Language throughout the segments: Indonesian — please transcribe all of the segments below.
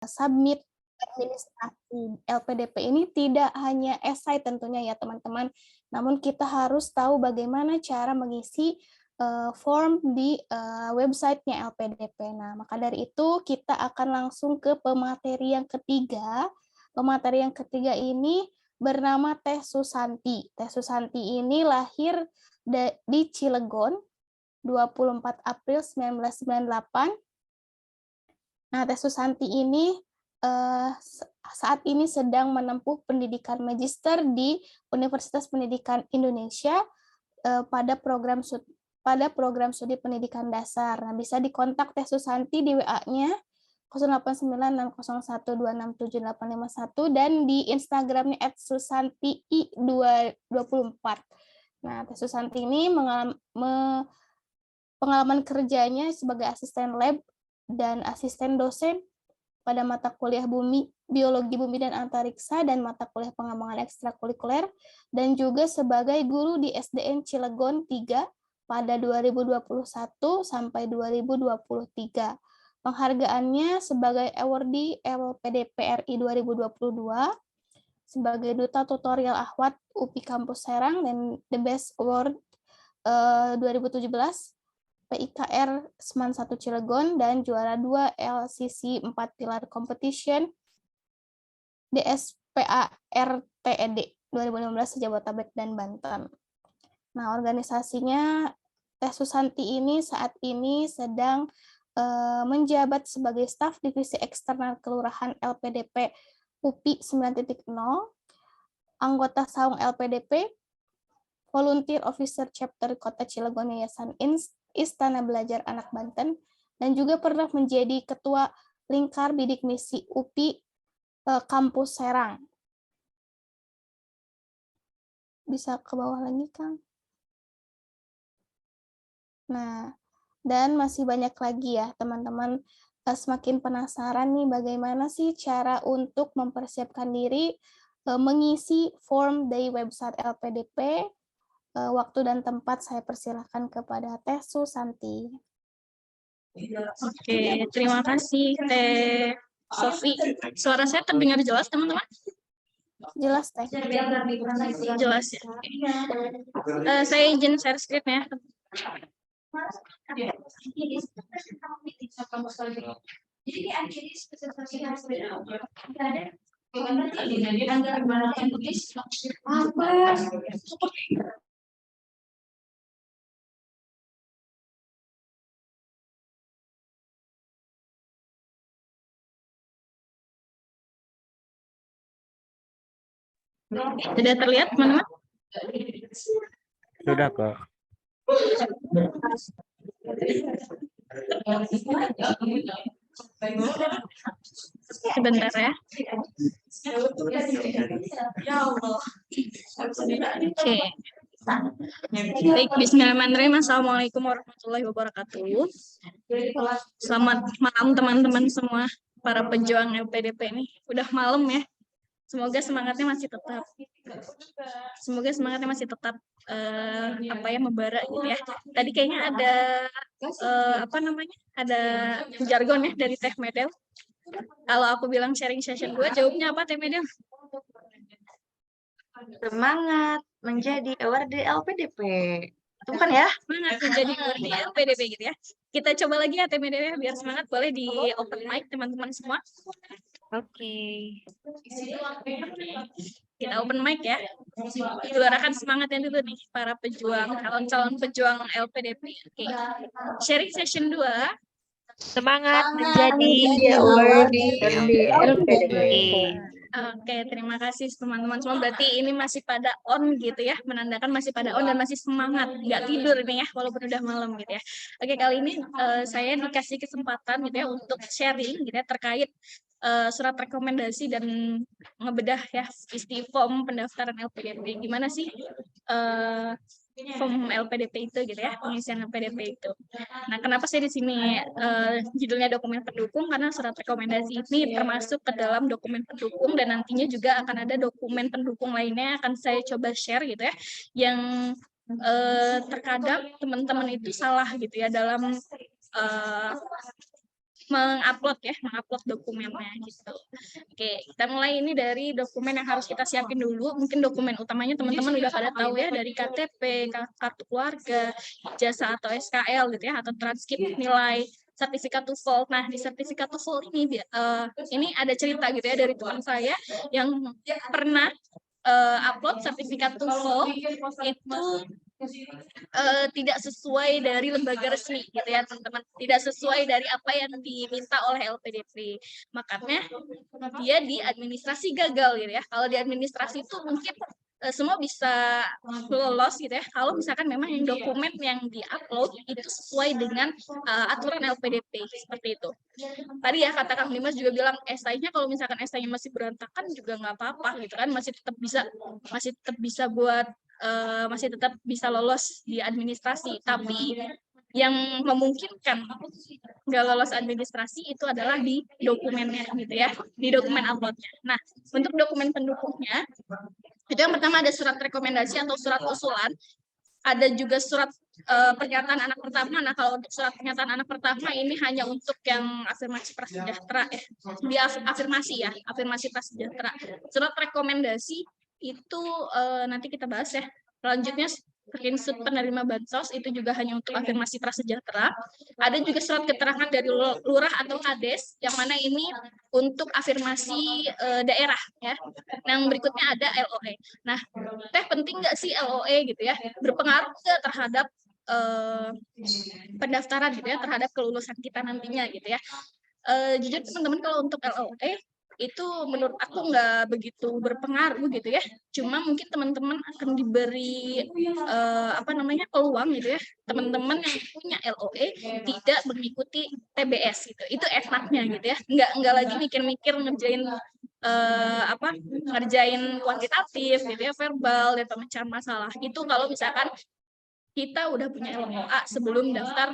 submit administrasi LPDP ini tidak hanya esai tentunya ya teman-teman, namun kita harus tahu bagaimana cara mengisi form di websitenya LPDP. Nah, maka dari itu kita akan langsung ke pemateri yang ketiga. Pemateri yang ketiga ini bernama Teh Susanti. Teh Susanti ini lahir di Cilegon 24 April 1998. Nah, Teh Susanti ini saat ini sedang menempuh pendidikan magister di Universitas Pendidikan Indonesia pada program studi pendidikan dasar. Nah, bisa dikontak Teh Susanti di WA-nya 089601267851 dan di Instagramnya @susantii24. Nah, Teh Susanti ini pengalaman kerjanya sebagai asisten lab dan asisten dosen pada mata kuliah biologi bumi dan antariksa dan mata kuliah pengembangan ekstrakurikuler, dan juga sebagai guru di SDN Cilegon 3 pada 2021 sampai 2023. Penghargaannya sebagai awardee LPDP RI 2022, sebagai Duta Tutorial Ahwat UPI Kampus Serang, dan The Best Award 2017, PIKR Seman 1 Cilegon, dan juara 2 LCC 4 Pilar Competition DSPA RTED 2016 Jabodetabek dan Banten. Nah, organisasinya Teh Susanti ini saat ini sedang menjabat sebagai staf divisi eksternal kelurahan LPDP UPI 9.0, anggota Saung LPDP, volunteer officer chapter Kota Cilegon Yayasan Istana Belajar Anak Banten, dan juga pernah menjadi ketua lingkar bidik misi UPI Kampus Serang. Bisa ke bawah lagi, Kang. Nah, dan masih banyak lagi ya, teman-teman. Semakin penasaran nih bagaimana sih cara untuk mempersiapkan diri mengisi form dari website LPDP. Waktu dan tempat saya persilahkan kepada Teh Susanti. Oke, terima kasih Teh Sofi. Suara saya terdengar jelas, teman-teman? Jelas, Teh. Jelas ya. Saya izin share screen ya. Sudah terlihat, teman-teman? Sudah kok. Sebentar ya. Oke. Baik, bismillahirrahmanirrahim. Assalamualaikum warahmatullahi wabarakatuh. Selamat malam teman-teman semua, para pejuang LPDP ini. Udah malam ya. Semoga semangatnya masih tetap. Membara gitu ya. Tadi kayaknya ada ada jargon ya dari Teh Medel. Kalau aku bilang sharing session 2, jawabnya apa Teh Medel? Semangat menjadi awardee LPDP. Itu bukan ya? Semangat menjadi awardee LPDP gitu ya. Kita coba lagi ya Teh Medel ya, biar semangat. Boleh di open mic teman-teman semua. Oke. Kita open mic ya. Suarakan semangatnya dulu nih para pejuang, calon-calon pejuang LPDP. Oke. Sharing session 2. Semangat menjadi awardee LPDP. Oke, terima kasih teman-teman semua. Berarti ini masih pada on gitu ya, menandakan masih pada on dan masih semangat, nggak tidur nih ya, walaupun udah malam gitu ya. Oke, kali ini saya dikasih kesempatan gitu ya untuk sharing gitu ya terkait surat rekomendasi dan ngebedah ya isi form pendaftaran LPDP. Gimana sih form LPDP itu gitu ya, pengisian LPDP itu. Nah, kenapa saya di sini judulnya dokumen pendukung, karena surat rekomendasi ini termasuk ke dalam dokumen pendukung dan nantinya juga akan ada dokumen pendukung lainnya akan saya coba share gitu ya, yang terkadang teman-teman itu salah gitu ya dalam mengupload dokumennya gitu. Oke, kita mulai ini dari dokumen yang harus kita siapin dulu. Mungkin dokumen utamanya teman-teman udah pada tahu ya, dari KTP, kartu keluarga, ijazah atau SKL gitu ya, atau transkrip nilai, sertifikat TOEFL. Nah, di sertifikat TOEFL ini ada cerita gitu ya dari teman saya yang pernah upload sertifikat TOEFL itu tidak sesuai dari lembaga resmi gitu ya teman-teman, tidak sesuai dari apa yang diminta oleh LPDP, makanya dia di administrasi gagal gitu ya. Kalau di administrasi itu mungkin semua bisa lolos gitu ya kalau misalkan memang yang dokumen yang diupload itu sesuai dengan aturan LPDP seperti itu. Tadi ya kata Kang Dimas juga bilang esainya kalau misalkan esainya masih berantakan juga nggak apa-apa gitu kan, masih tetap bisa buat masih tetap bisa lolos di administrasi. Tapi yang memungkinkan nggak lolos administrasi itu adalah di dokumennya gitu ya, di dokumen uploadnya. Nah, untuk dokumen pendukungnya itu yang pertama ada surat rekomendasi atau surat usulan, ada juga surat pernyataan anak pertama. Nah, kalau untuk surat pernyataan anak pertama ini hanya untuk yang afirmasi prasejahtera, afirmasi prasejahtera. Surat rekomendasi itu nanti kita bahas ya. Selanjutnya screenshot penerima bansos itu juga hanya untuk afirmasi prasejahtera. Ada juga surat keterangan dari lurah atau kades yang mana ini untuk afirmasi daerah ya. Yang berikutnya ada LOE. Nah, penting nggak sih LOE gitu ya? Berpengaruh nggak terhadap pendaftaran gitu ya, terhadap kelulusan kita nantinya gitu ya. Jujur teman-teman, kalau untuk LOE itu menurut aku nggak begitu berpengaruh gitu ya. Cuma mungkin teman-teman akan diberi peluang gitu ya. Teman-teman yang punya LOE tidak mengikuti TBS gitu. Itu enaknya gitu ya. Nggak lagi mikir-mikir ngerjain kuantitatif gitu ya, verbal dan pemecahan masalah. Itu kalau misalkan kita udah punya LOA sebelum daftar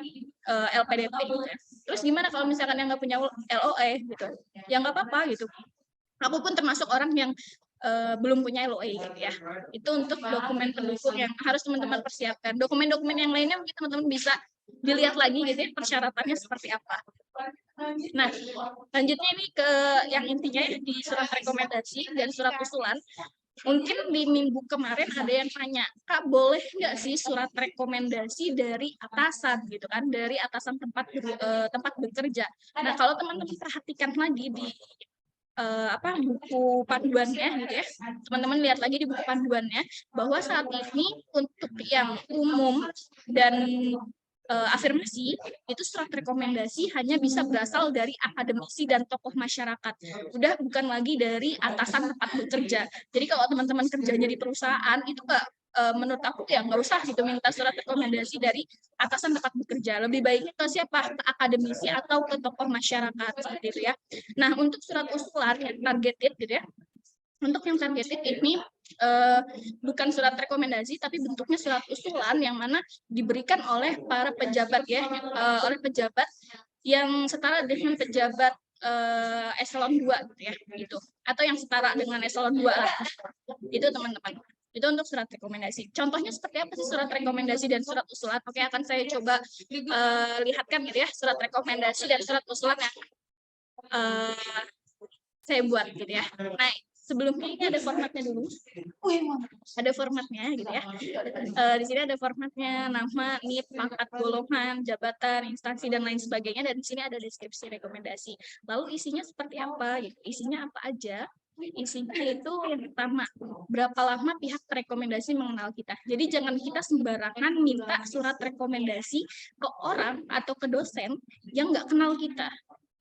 LPDP gitu ya. Terus gimana kalau misalkan yang nggak punya LOE gitu? Ya nggak apa-apa gitu. Aku pun termasuk orang yang belum punya LOE gitu ya. Itu untuk dokumen pendukung yang harus teman-teman persiapkan. Dokumen-dokumen yang lainnya mungkin teman-teman bisa dilihat lagi gitu ya, persyaratannya seperti apa. Nah, lanjutnya ini ke yang intinya ya, di surat rekomendasi dan surat usulan. Mungkin di minggu kemarin ada yang tanya, Kak, boleh nggak sih surat rekomendasi dari atasan gitu kan, dari atasan tempat bekerja. Nah, kalau teman-teman perhatikan lagi di buku panduannya gitu ya, teman-teman lihat lagi di buku panduannya bahwa saat ini untuk yang umum dan afirmasi itu surat rekomendasi hanya bisa berasal dari akademisi dan tokoh masyarakat. Udah bukan lagi dari atasan tempat bekerja. Jadi kalau teman-teman kerjanya di perusahaan itu menurut aku ya nggak usah gitu minta surat rekomendasi dari atasan tempat bekerja. Lebih baiknya ke siapa? Ke akademisi atau ke tokoh masyarakat seperti itu ya. Nah, untuk surat usulan yang targeted gitu ya. Untuk yang targeted ini bukan surat rekomendasi tapi bentuknya surat usulan yang mana diberikan oleh para pejabat ya, oleh pejabat yang setara dengan pejabat eselon 2 gitu ya, gitu. Atau yang setara dengan eselon 2 lah. Itu teman-teman. Itu untuk surat rekomendasi. Contohnya seperti apa sih surat rekomendasi dan surat usulan? Oke, akan saya coba lihatkan gitu ya, surat rekomendasi dan surat usulan yang saya buat gitu ya. Nah, sebelumnya ini ada formatnya dulu. Ada formatnya gitu ya. Di sini ada formatnya, nama, NIP, pangkat, golongan, jabatan, instansi dan lain sebagainya, dan di sini ada deskripsi rekomendasi. Lalu isinya seperti apa gitu. Isinya apa aja? Isinya itu yang pertama, berapa lama pihak rekomendasi mengenal kita. Jadi jangan kita sembarangan minta surat rekomendasi ke orang atau ke dosen yang nggak kenal kita.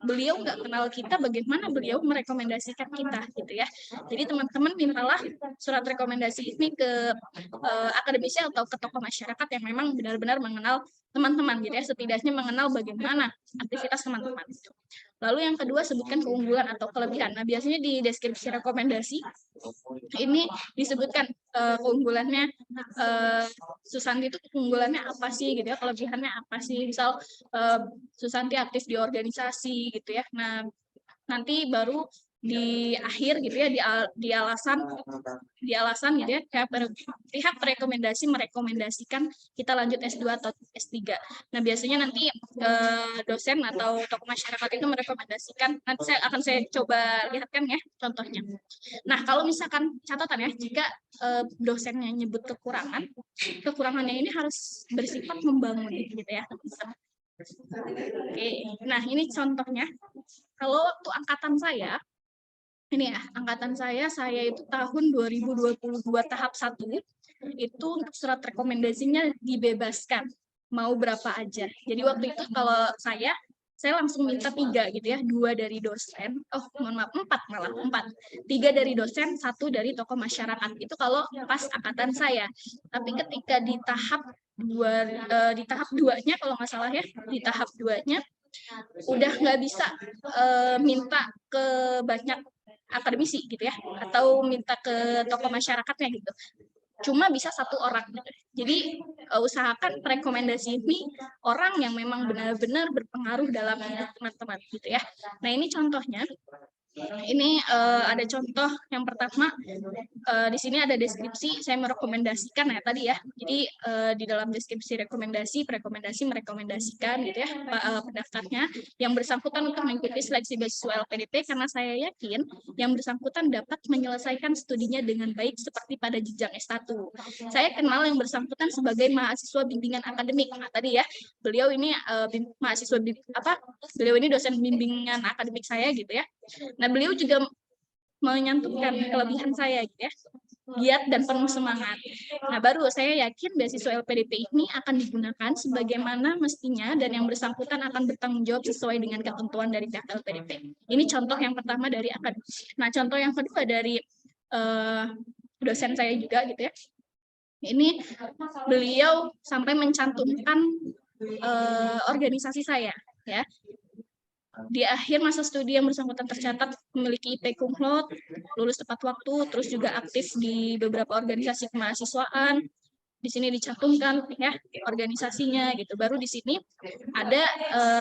Beliau nggak kenal kita, bagaimana beliau merekomendasikan kita gitu ya. Jadi teman-teman mintalah surat rekomendasi ini ke akademisi atau ke tokoh masyarakat yang memang benar-benar mengenal teman-teman gitu ya, setidaknya mengenal bagaimana aktivitas teman-teman. Lalu yang kedua, sebutkan keunggulan atau kelebihan. Nah, biasanya di deskripsi rekomendasi ini disebutkan keunggulannya Susanti itu keunggulannya apa sih gitu ya, kelebihannya apa sih. Misal Susanti aktif di organisasi gitu ya. Nah, nanti baru di akhir gitu ya, di alasan gitu ya, pihak rekomendasi merekomendasikan kita lanjut S2 atau S3. Nah, biasanya nanti dosen atau tokoh masyarakat itu merekomendasikan, nanti saya coba lihatkan ya contohnya. Nah, kalau misalkan catatan ya, jika dosennya nyebut kekurangannya ini harus bersifat membangun gitu ya. Oke, nah ini contohnya. Kalau waktu angkatan saya, ini ya, angkatan saya itu tahun 2022 tahap 1, itu untuk surat rekomendasinya dibebaskan, mau berapa aja. Jadi waktu itu kalau saya langsung minta 3 gitu ya, 2 dari dosen, 4, 3 dari dosen, 1 dari tokoh masyarakat. Itu kalau pas angkatan saya. Tapi ketika di tahap 2-nya kalau nggak salah ya, di tahap 2-nya udah nggak bisa minta ke banyak akademisi gitu ya, atau minta ke tokoh masyarakatnya gitu, cuma bisa 1 orang gitu. Jadi usahakan rekomendasi ini orang yang memang benar-benar berpengaruh dalam hidup teman-teman gitu ya. Nah, ini contohnya. Ini ada contoh yang pertama, di sini ada deskripsi saya merekomendasikan ya tadi ya. Jadi di dalam deskripsi rekomendasi merekomendasikan gitu ya pendaftarnya yang bersangkutan untuk mengikuti seleksi beasiswa LPDP, karena saya yakin yang bersangkutan dapat menyelesaikan studinya dengan baik seperti pada jenjang S1. Saya kenal yang bersangkutan sebagai mahasiswa bimbingan akademik. Nah, tadi ya, beliau ini beliau ini dosen bimbingan akademik saya gitu ya. Nah, beliau juga menyantumkan kelebihan saya gitu ya, giat dan penuh semangat. Nah, baru saya yakin beasiswa LPDP ini akan digunakan sebagaimana mestinya dan yang bersangkutan akan bertanggung jawab sesuai dengan ketentuan dari pihak LPDP. Ini contoh yang pertama dari akademisi. Nah, contoh yang kedua dari dosen saya juga gitu ya. Ini beliau sampai mencantumkan organisasi saya ya. Di akhir masa studi yang bersangkutan tercatat memiliki IP cum laude, lulus tepat waktu, terus juga aktif di beberapa organisasi kemahasiswaan. Di sini dicantumkan ya organisasinya gitu. Baru di sini ada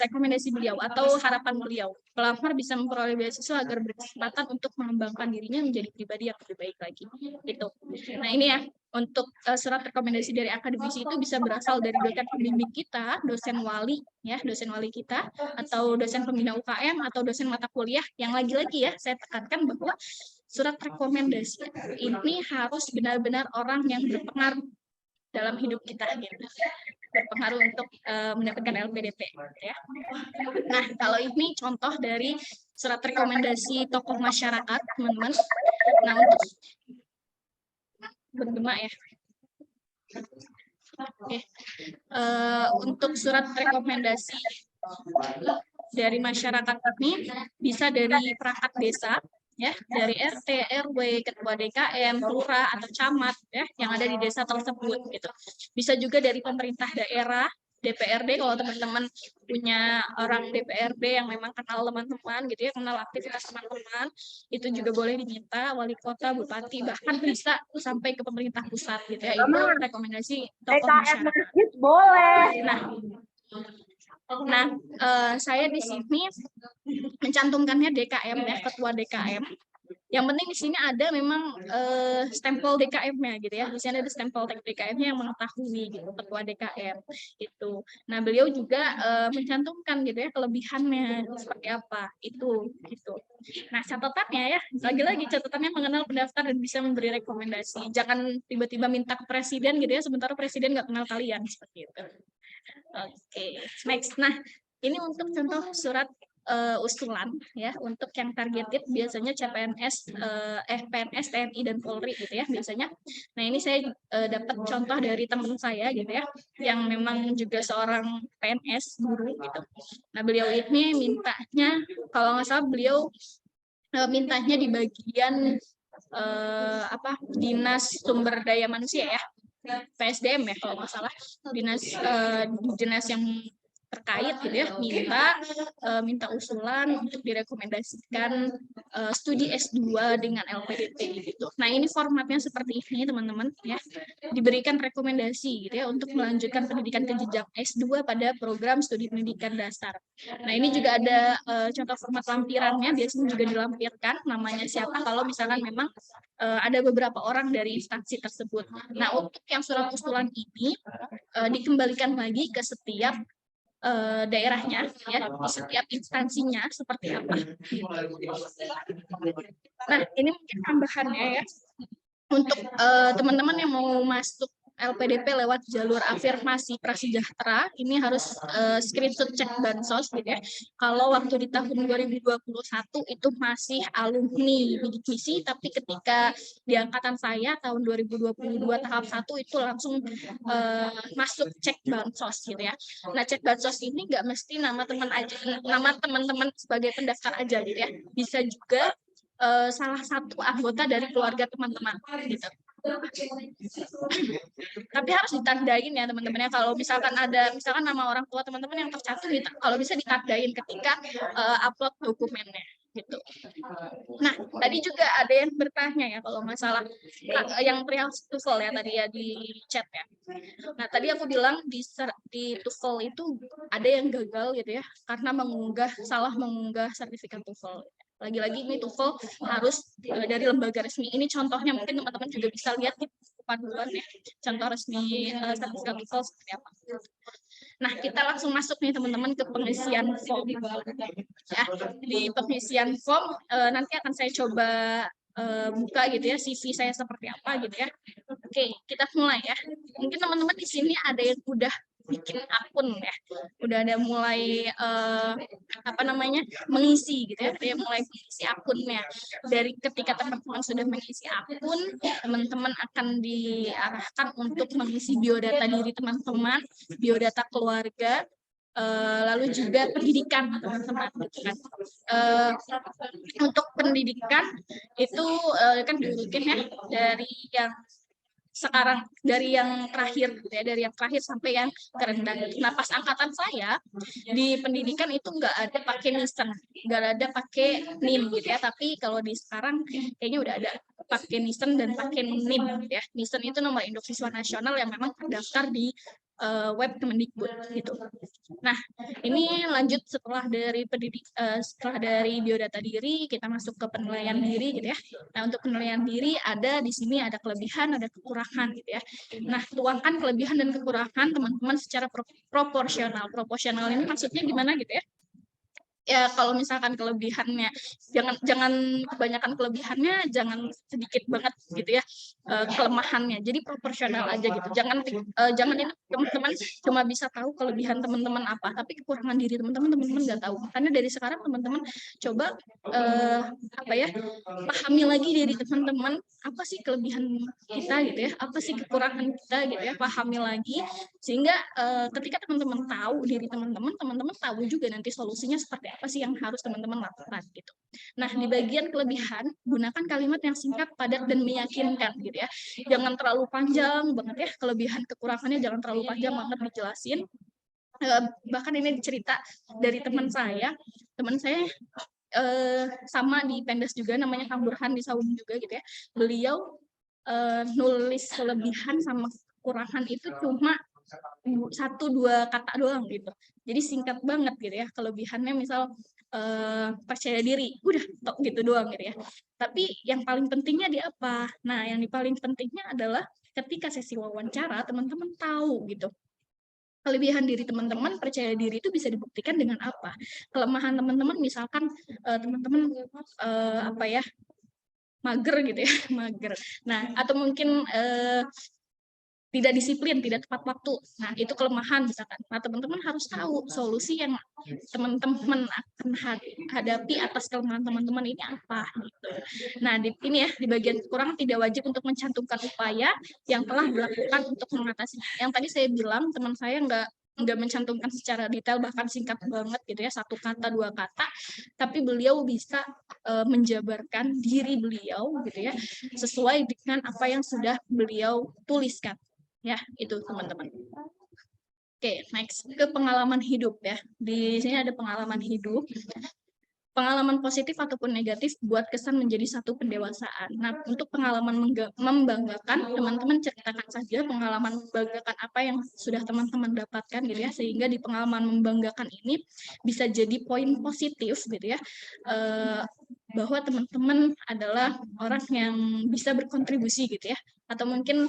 rekomendasi beliau atau harapan beliau. Pelamar bisa memperoleh beasiswa agar berkesempatan untuk mengembangkan dirinya menjadi pribadi yang lebih baik lagi. Gitu. Nah, ini ya, untuk surat rekomendasi dari akademisi itu bisa berasal dari dosen pembimbing kita, dosen wali kita, atau dosen pembina UKM atau dosen mata kuliah. Yang lagi-lagi ya, saya tekankan bahwa surat rekomendasi ini harus benar-benar orang yang berpengaruh dalam hidup kita gitu, berpengaruh untuk mendapatkan LPDP ya. Nah, kalau ini contoh dari surat rekomendasi tokoh masyarakat, teman-teman. Nah, untuk bergema ya. Oke. Untuk surat rekomendasi dari masyarakat ini bisa dari perangkat desa ya, dari RT, RW, ketua DKM, lurah atau camat ya yang ada di desa tersebut gitu. Bisa juga dari pemerintah daerah, DPRD kalau teman-teman punya orang DPRD yang memang kenal teman-teman gitu ya, kenal aktivitas teman-teman, itu juga boleh diminta, wali kota, bupati, bahkan bisa sampai ke pemerintah pusat gitu ya. Itu rekomendasi tokoh masyarakat. Boleh. Nah, saya di sini mencantumkannya DKM ya, ketua DKM. Yang penting di sini ada memang stempel DKM-nya gitu ya. Di sini ada stempel DKM-nya yang mengetahui gitu, ketua DKM itu. Nah, beliau juga mencantumkan gitu ya kelebihannya seperti apa itu gitu. Nah, catatannya ya, lagi-lagi catatannya mengenal pendaftar dan bisa memberi rekomendasi. Jangan tiba-tiba minta ke presiden gitu ya, sementara presiden nggak kenal kalian seperti itu. Oke, next. Nah, ini untuk contoh surat usulan ya, untuk yang targeted biasanya CPNS, PNS, TNI dan Polri gitu ya biasanya. Nah, ini saya dapat contoh dari teman saya gitu ya, yang memang juga seorang PNS guru gitu. Nah, beliau ini mintanya, kalau nggak salah beliau mintanya di bagian Dinas Sumber Daya Manusia ya, PSDM ya kalau nggak salah, dinas yang terkait gitu ya, minta usulan untuk direkomendasikan studi S2 dengan LPDP gitu. Nah, ini formatnya seperti ini teman-teman ya. Diberikan rekomendasi gitu ya untuk melanjutkan pendidikan ke jenjang S2 pada program studi pendidikan dasar. Nah, ini juga ada contoh format lampirannya, biasanya juga dilampirkan namanya siapa kalau misalkan memang ada beberapa orang dari instansi tersebut. Nah, untuk yang surat usulan ini dikembalikan lagi ke setiap daerahnya ya, di setiap instansinya seperti apa. Nah, ini mungkin tambahannya ya untuk teman-teman yang mau masuk LPDP lewat jalur afirmasi prasejahtera, ini harus screenshot cek bansos gitu ya. Kalau waktu di tahun 2021 itu masih alumni bidik misi, tapi ketika di angkatan saya tahun 2022 tahap 1 itu langsung masuk cek bansos gitu ya. Nah, cek bansos ini nggak mesti nama teman-teman sebagai pendaftar aja gitu ya. Bisa juga salah satu anggota dari keluarga teman-teman gitu. Tapi harus ditandain ya teman-teman ya, kalau misalkan ada nama orang tua teman-teman yang tercantum, kalau bisa ditandain ketika upload dokumennya gitu. Nah, tadi juga ada yang bertanya ya kalau masalah yang perihal TOEFL ya tadi ya di chat ya. Nah, tadi aku bilang di TOEFL itu ada yang gagal gitu ya karena salah mengunggah sertifikat TOEFL. Lagi-lagi ini TOEFL harus dari lembaga resmi. Ini contohnya mungkin teman-teman juga bisa lihat di panduan ya, contoh resmi sertifikat TOEFL seperti apa. Nah, kita langsung masuk nih teman-teman ke pengisian form. Ya, di pengisian form nanti akan saya coba buka gitu ya CV saya seperti apa gitu ya. Oke, kita mulai ya. Mungkin teman-teman di sini ada yang udah bikin akun ya, udah ada mulai mengisi gitu ya, ada yang mulai mengisi akunnya. Dari ketika teman-teman sudah mengisi akun, teman-teman akan diarahkan untuk mengisi biodata diri teman-teman, biodata keluarga, lalu juga pendidikan teman-teman gitu kan. Untuk pendidikan itu kan diurutin ya dari yang terakhir gitu ya, dari yang terakhir sampai yang terendah. Nah, pas angkatan saya di pendidikan itu nggak ada pakai NISN, nggak ada pakai NIM gitu ya, tapi kalau di sekarang kayaknya udah ada pakai NISN dan pakai NIM gitu ya. NISN itu nomor induk siswa nasional yang memang terdaftar di web Kemendikbud gitu. Nah, ini lanjut setelah dari biodata diri, kita masuk ke penilaian diri gitu ya. Nah, untuk penilaian diri di sini ada kelebihan, ada kekurangan gitu ya. Nah, tuangkan kelebihan dan kekurangan teman-teman secara proporsional. Proporsional ini maksudnya gimana gitu ya? Ya, kalau misalkan kelebihannya jangan kebanyakan kelebihannya, jangan sedikit banget gitu ya kelemahannya. Jadi proporsional aja gitu. Jangan ini teman-teman cuma bisa tahu kelebihan teman-teman apa, tapi kekurangan diri teman-teman nggak tahu. Makanya dari sekarang teman-teman coba pahami lagi diri teman-teman, apa sih kelebihan kita gitu ya, apa sih kekurangan kita gitu ya, pahami lagi sehingga ketika teman-teman tahu diri teman-teman tahu juga nanti solusinya seperti apa sih yang harus teman-teman lakukan gitu. Nah, di bagian kelebihan, gunakan kalimat yang singkat, padat, dan meyakinkan gitu ya. Jangan terlalu panjang banget ya, kelebihan kekurangannya jangan terlalu panjang banget dijelasin. Bahkan ini cerita dari teman saya sama di Pendes juga, namanya Kang Burhan di Saung juga gitu ya. Beliau nulis kelebihan sama kekurangan itu cuma 1-2 kata doang gitu. Jadi singkat banget gitu ya. Kelebihannya misal percaya diri, udah tok gitu doang gitu ya. Tapi yang paling pentingnya di apa? Nah, yang paling pentingnya adalah ketika sesi wawancara teman-teman tahu gitu. Kelebihan diri teman-teman, percaya diri itu bisa dibuktikan dengan apa? Kelemahan teman-teman misalkan teman-teman mager gitu ya, mager. Nah, atau mungkin tidak disiplin, tidak tepat waktu. Nah, itu kelemahan misalkan. Nah, teman-teman harus tahu solusi yang teman-teman akan hadapi atas kelemahan teman-teman ini apa gitu. Nah, ini ya di bagian kekurangan tidak wajib untuk mencantumkan upaya yang telah dilakukan untuk mengatasi. Yang tadi saya bilang teman saya nggak mencantumkan secara detail, bahkan singkat banget gitu ya, 1 kata 2 kata, tapi beliau bisa menjabarkan diri beliau gitu ya sesuai dengan apa yang sudah beliau tuliskan. Ya, itu teman-teman. Oke, next ke pengalaman hidup ya. Di sini ada pengalaman hidup. Pengalaman positif ataupun negatif buat kesan menjadi satu pendewasaan. Nah, untuk pengalaman membanggakan, teman-teman ceritakan saja pengalaman membanggakan apa yang sudah teman-teman dapatkan gitu ya, sehingga di pengalaman membanggakan ini bisa jadi poin positif gitu ya, bahwa teman-teman adalah orang yang bisa berkontribusi gitu ya, atau mungkin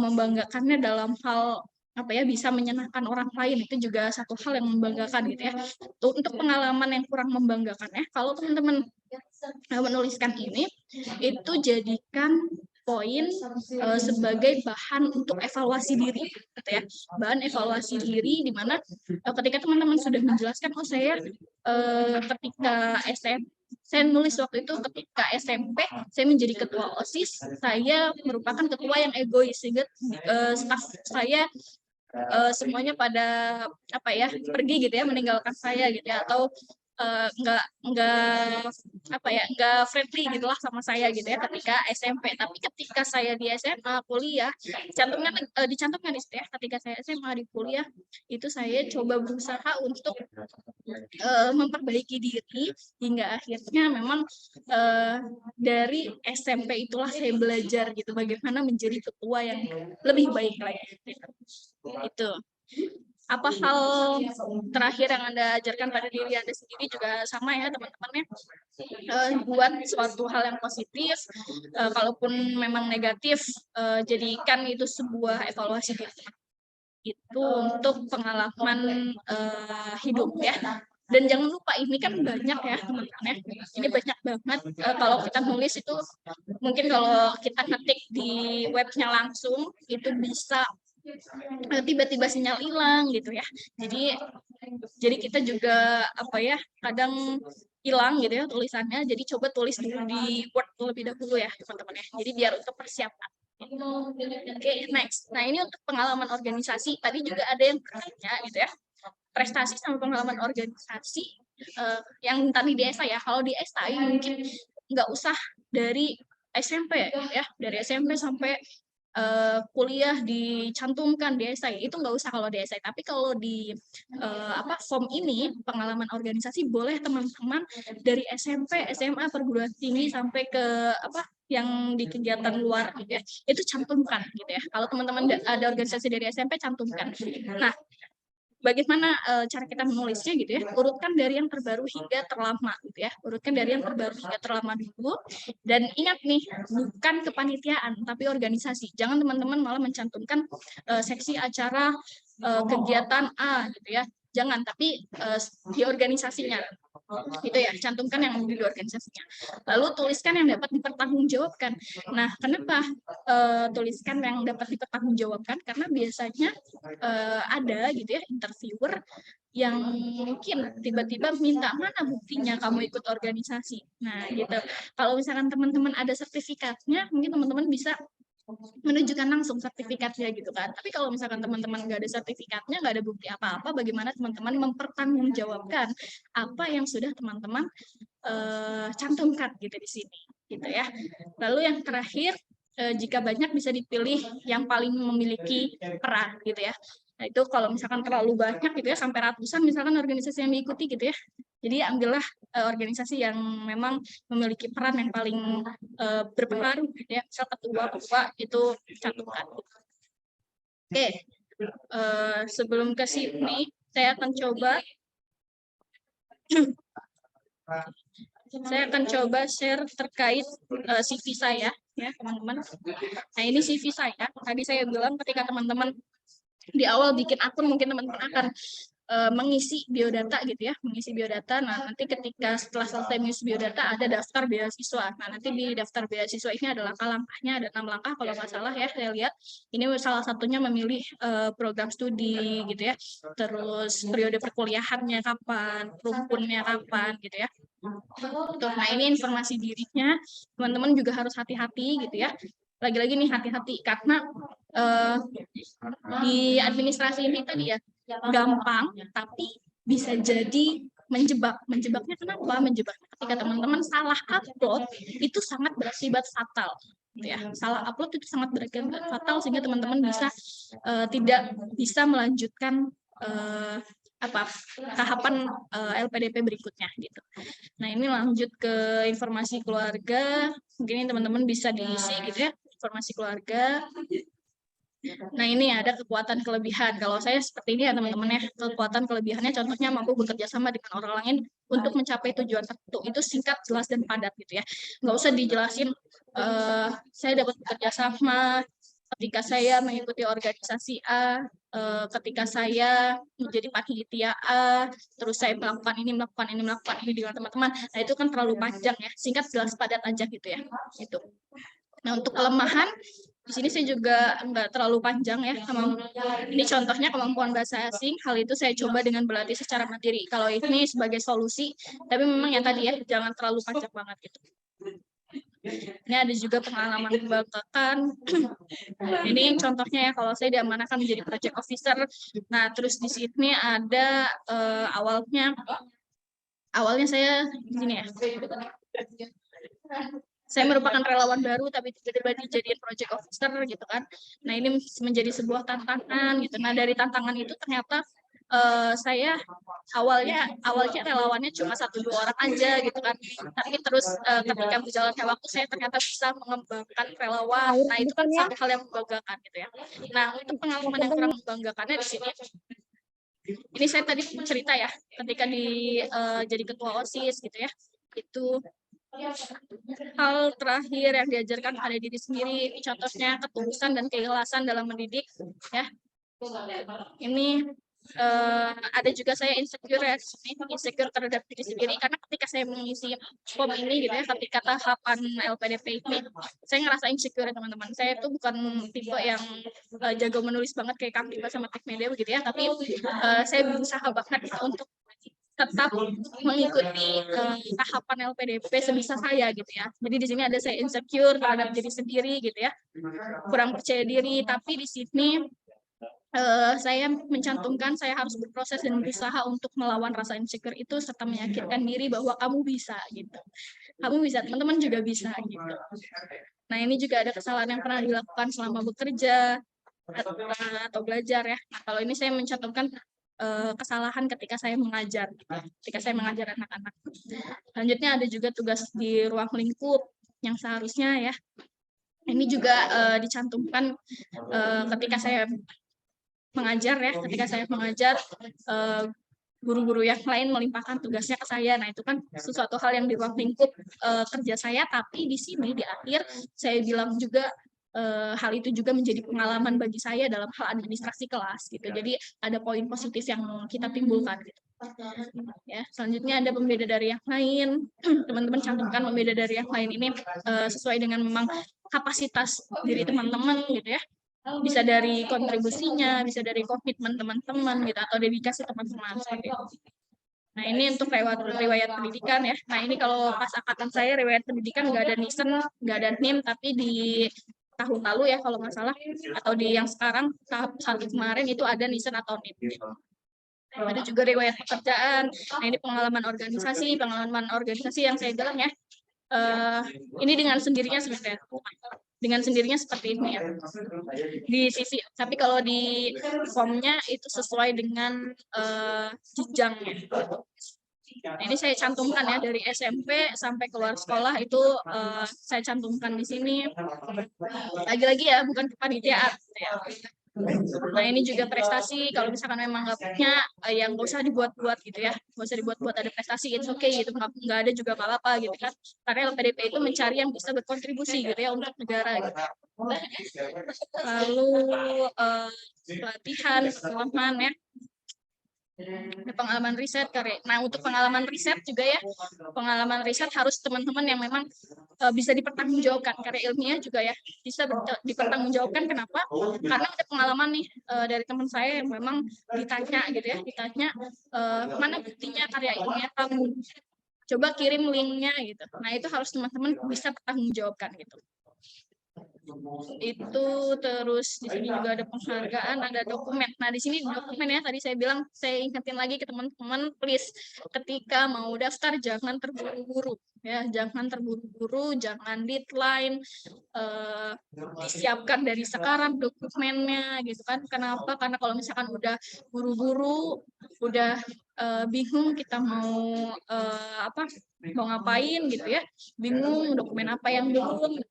membanggakannya dalam hal apa ya, bisa menyenangkan orang lain, itu juga satu hal yang membanggakan gitu ya. Untuk pengalaman yang kurang membanggakan ya, kalau teman-teman menuliskan ini, itu jadikan poin sebagai bahan untuk evaluasi diri gitu ya, bahan evaluasi diri di mana ketika teman-teman sudah menjelaskan, oh saya ketika saya nulis waktu itu ketika SMP saya menjadi ketua OSIS, saya merupakan ketua yang egois sehingga staf saya semuanya pada apa ya, pergi gitu ya, meninggalkan saya gitu ya, atau nggak apa ya, nggak friendly gitulah sama saya gitu ya ketika SMP. Tapi ketika saya di SMA kuliah, dicantumkan di situ ya, ketika saya SMA di kuliah itu saya coba berusaha untuk memperbaiki diri hingga akhirnya memang dari SMP itulah saya belajar gitu bagaimana menjadi ketua yang lebih baik lagi. Itu apa hal terakhir yang Anda ajarkan pada diri Anda sendiri juga sama ya teman-teman ya, buat suatu hal yang positif, kalaupun memang negatif, jadikan itu sebuah evaluasi diri. Itu untuk pengalaman hidup ya. Dan jangan lupa ini kan banyak ya teman-teman ya, ini banyak banget. Kalau kita nulis itu mungkin kalau kita ketik di webnya langsung itu bisa tiba-tiba sinyal hilang gitu ya, jadi kita juga apa ya, kadang hilang gitu ya tulisannya, jadi coba tulis dulu di Word terlebih dahulu ya teman-teman ya, jadi biar untuk persiapan. Oke, next. Nah, ini untuk pengalaman organisasi, tadi juga ada yang bertanya gitu ya, prestasi sama pengalaman organisasi yang tadi di SI ya, kalau di SI mungkin nggak usah dari SMP ya, dari SMP sampai kuliah dicantumkan di SI, itu nggak usah kalau di SI. Tapi kalau di form ini pengalaman organisasi boleh teman-teman dari SMP, SMA, perguruan tinggi sampai ke yang di kegiatan luar gitu ya, itu cantumkan gitu ya. Kalau teman-teman ada organisasi dari SMP, cantumkan. Nah, bagaimana cara kita menulisnya gitu ya, urutkan dari yang terbaru hingga terlama gitu ya, urutkan dari yang terbaru hingga terlama dulu. Dan ingat nih, bukan kepanitiaan tapi organisasi, jangan teman-teman malah mencantumkan seksi acara kegiatan A gitu ya, jangan, tapi di organisasinya itu ya, cantumkan yang di organisasinya, lalu tuliskan yang dapat dipertanggungjawabkan. Nah, kenapa tuliskan yang dapat dipertanggungjawabkan? Karena biasanya ada gitu ya interviewer yang mungkin tiba-tiba minta, mana buktinya kamu ikut organisasi. Nah gitu, kalau misalkan teman-teman ada sertifikatnya, mungkin teman-teman bisa menunjukkan langsung sertifikatnya gitu kan. Tapi kalau misalkan teman-teman nggak ada sertifikatnya, nggak ada bukti apa-apa, bagaimana teman-teman mempertanggungjawabkan apa yang sudah teman-teman cantumkan gitu di sini gitu ya. Lalu yang terakhir, jika banyak bisa dipilih yang paling memiliki peran gitu ya. Nah, itu kalau misalkan terlalu banyak gitu ya, sampai ratusan misalkan organisasi yang diikuti gitu ya. Jadi ambillah organisasi yang memang memiliki peran yang paling berpengaruh gitu ya. Misal ketua itu cantumkan. Oke, sebelum ke sini saya akan coba share terkait CV saya ya teman-teman. Nah, ini CV saya. Tadi saya bilang ketika teman-teman di awal bikin akun, mungkin teman-teman akan mengisi biodata gitu ya, mengisi biodata. Nah, nanti ketika setelah selesai mengisi biodata ada daftar beasiswa. Nah, nanti di daftar beasiswa ini ada langkah-langkahnya, ada 6 langkah kalau nggak salah ya, saya lihat. Ini salah satunya memilih program studi gitu ya, terus periode perkuliahannya kapan, rumpunnya kapan gitu ya. Nah, ini informasi dirinya, teman-teman juga harus hati-hati gitu ya. Lagi-lagi nih hati-hati, karena di administrasi ini tadi ya, gampang tapi bisa jadi menjebak. Menjebaknya kenapa? Menjebaknya ketika teman-teman salah upload itu sangat berakibat fatal. gitu ya. Salah upload itu sangat berakibat fatal sehingga teman-teman bisa tidak bisa melanjutkan tahapan LPDP berikutnya gitu. Nah, ini lanjut ke informasi keluarga. Mungkin ini teman-teman bisa diisi gitu ya, informasi keluarga. Nah, ini ada kekuatan kelebihan. Kalau saya seperti ini ya teman-teman ya, kekuatan kelebihannya contohnya mampu bekerja sama dengan orang lain untuk mencapai tujuan tertentu. Itu singkat, jelas, dan padat gitu ya. Nggak usah dijelasin, saya dapat bekerja sama ketika saya mengikuti organisasi A, ketika saya menjadi panitia A, terus saya melakukan ini dengan teman-teman. Nah, itu kan terlalu panjang ya. Singkat, jelas, padat aja gitu ya. Itu. Nah, untuk kelemahan, di sini saya juga nggak terlalu panjang ya. Ini contohnya kemampuan bahasa asing. Hal itu saya coba dengan berlatih secara mandiri. Kalau ini sebagai solusi, tapi memang yang tadi ya, jangan terlalu panjang banget gitu. Ini ada juga pengalaman membanggakan. Ini contohnya ya, kalau saya diamanahkan menjadi project officer. Nah, terus di sini ada awalnya saya di sini ya. Saya merupakan relawan baru tapi tiba-tiba dijadiin project officer gitu kan. Nah, ini menjadi sebuah tantangan gitu. Nah, dari tantangan itu ternyata saya awalnya relawannya cuma 1-2 orang aja gitu kan. Tapi terus ketika berjalannya waktu saya ternyata bisa mengembangkan relawan. Nah, itu kan satu hal yang membanggakan gitu ya. Nah, untuk pengalaman yang kurang membanggakannya di sini, ini saya tadi cerita ya, ketika jadi ketua OSIS gitu ya, itu hal terakhir yang diajarkan pada diri sendiri, ini contohnya ketulusan dan keikhlasan dalam mendidik ya. Ini ada juga saya insecure ya, insecure terhadap diri sendiri karena ketika saya mengisi form ini gitu ya, ketika tahapan LPDP ini saya ngerasa insecure ya teman-teman. Saya tuh bukan tipe yang jago menulis banget kayak Kang Diba sama Tek Media begitu ya, tapi saya berusaha banget untuk tetap mengikuti tahapan LPDP sebisa saya gitu ya. Jadi di sini ada saya insecure terhadap diri sendiri gitu ya, kurang percaya diri. Tapi di sini saya mencantumkan saya harus berproses dan berusaha untuk melawan rasa insecure itu serta meyakinkan diri bahwa kamu bisa gitu. Kamu bisa, teman-teman juga bisa gitu. Nah, ini juga ada kesalahan yang pernah dilakukan selama bekerja atau belajar ya. Nah, kalau ini saya mencantumkan kesalahan ketika saya mengajar anak-anak. Selanjutnya ada juga tugas di ruang lingkup yang seharusnya ya. Ini juga dicantumkan ketika saya mengajar ya. Ketika saya mengajar, guru-guru yang lain melimpahkan tugasnya ke saya. Nah, itu kan sesuatu hal yang di ruang lingkup kerja saya, tapi di sini di akhir saya bilang juga hal itu juga menjadi pengalaman bagi saya dalam hal administrasi kelas gitu. Jadi ada poin positif yang kita timbulkan gitu. Ya, selanjutnya ada pembeda dari yang lain. Teman-teman cantumkan pembeda dari yang lain ini sesuai dengan memang kapasitas diri teman-teman gitu ya. Bisa dari kontribusinya, bisa dari komitmen teman-teman gitu, atau dedikasi teman-teman seperti itu. Nah, ini untuk riwayat pendidikan ya. Nah, ini kalau pas angkatan saya riwayat pendidikan nggak ada NISEN, nggak ada NIM, tapi di tahun lalu ya kalau nggak salah, atau di yang sekarang tahap 1 kemarin itu ada NISEN atau NIM. Ada juga riwayat pekerjaan. Nah, ini pengalaman organisasi yang saya bilang ya. Ini dengan sendirinya sebenarnya. Dengan sendirinya seperti ini ya. Di sisi, tapi kalau di formnya itu sesuai dengan jenjangnya. Nah, ini saya cantumkan ya dari SMP sampai keluar sekolah itu saya cantumkan di sini. Lagi-lagi ya bukan kepanitiaan. Ya. Nah, ini juga prestasi. Kalau misalkan memang nggak punya, yang nggak usah dibuat-buat gitu ya. Nggak usah dibuat-buat ada prestasi, it's okay gitu. Nggak ada juga nggak apa-apa gitu kan. Karena LPDP itu mencari yang bisa berkontribusi gitu ya untuk negara gitu. Lalu pelatihan, pengalaman ya. Ada pengalaman riset karya. Nah, untuk pengalaman riset juga ya, pengalaman riset harus teman-teman yang memang bisa dipertanggungjawabkan. Karya ilmiah juga ya bisa dipertanggungjawabkan. Kenapa? Karena ada pengalaman nih dari teman saya yang memang ditanya gitu ya, mana buktinya karya ilmiah kamu? Coba kirim linknya gitu. Nah, itu harus teman-teman bisa pertanggungjawabkan gitu. Itu terus di sini juga ada penghargaan, ada dokumen. Nah, di sini dokumen ya, tadi saya bilang, saya ingetin lagi ke teman-teman, please ketika mau daftar jangan terburu-buru ya, jangan terburu-buru, jangan deadline, disiapkan dari sekarang dokumennya gitu kan. Kenapa? Karena kalau misalkan udah buru-buru, udah bingung kita mau mau ngapain gitu ya, bingung dokumen apa yang belum.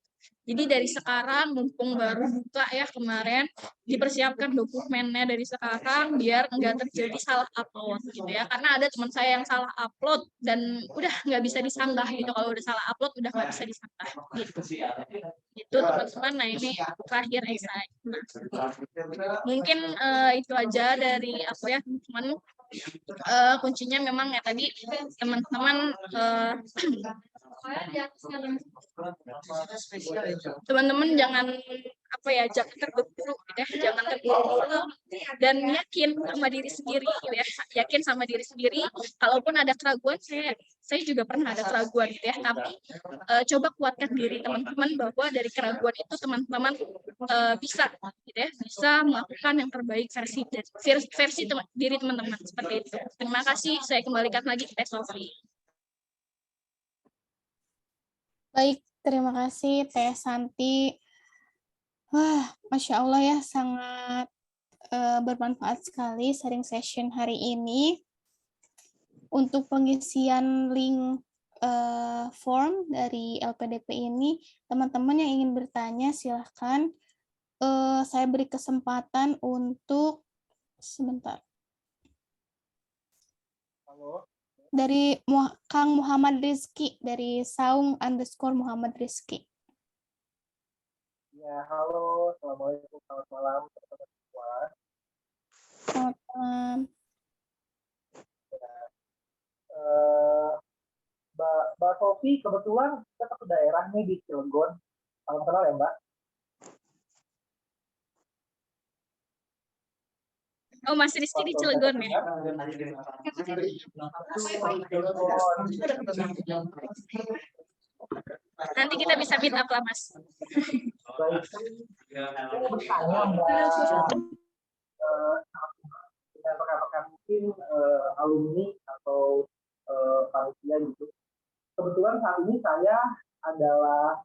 Jadi dari sekarang, mumpung baru buka ya kemarin, dipersiapkan dokumennya dari sekarang biar nggak terjadi salah upload gitu ya. Karena ada teman saya yang salah upload dan udah nggak bisa disanggah gitu. Kalau udah salah upload udah nggak bisa disanggah gitu. Itu teman-teman. Nah ini terakhir esai. Mungkin itu aja dari aku ya teman-teman. Kuncinya memang ya tadi teman-teman teman-teman jangan jangan terburu-buru gitu ya, jangan terburu-buru dan yakin sama diri sendiri gitu ya, yakin sama diri sendiri. Kalaupun ada keraguan, saya juga pernah ada keraguan gitu ya, tapi coba kuatkan diri teman-teman bahwa dari keraguan itu teman-teman bisa gitu ya, bisa melakukan yang terbaik versi diri teman-teman seperti itu. Terima kasih, saya kembalikan lagi ke Teh Sofi. Baik, terima kasih Teh Santi. Wah, Masya Allah ya, sangat bermanfaat sekali sharing session hari ini. Untuk pengisian link form dari LPDP ini, teman-teman yang ingin bertanya silahkan saya beri kesempatan untuk sebentar. Halo. Dari Kang Muhammad Rizky, dari Saung_Muhammad Rizky. Ya, halo. Assalamualaikum. Selamat malam teman-teman semua. Selamat malam. Mbak Sofi, kebetulan kita satu daerah nih di Cilegon. Salam kenal ya, Mbak? Oh, Mas Rizky di Cilegon ya? Nanti kita bisa meet up lah, Mas. Baik. Saya mau bertanya, Mbak, dengan rekan-rekan mungkin alumni atau panitia gitu. Kebetulan saat ini saya adalah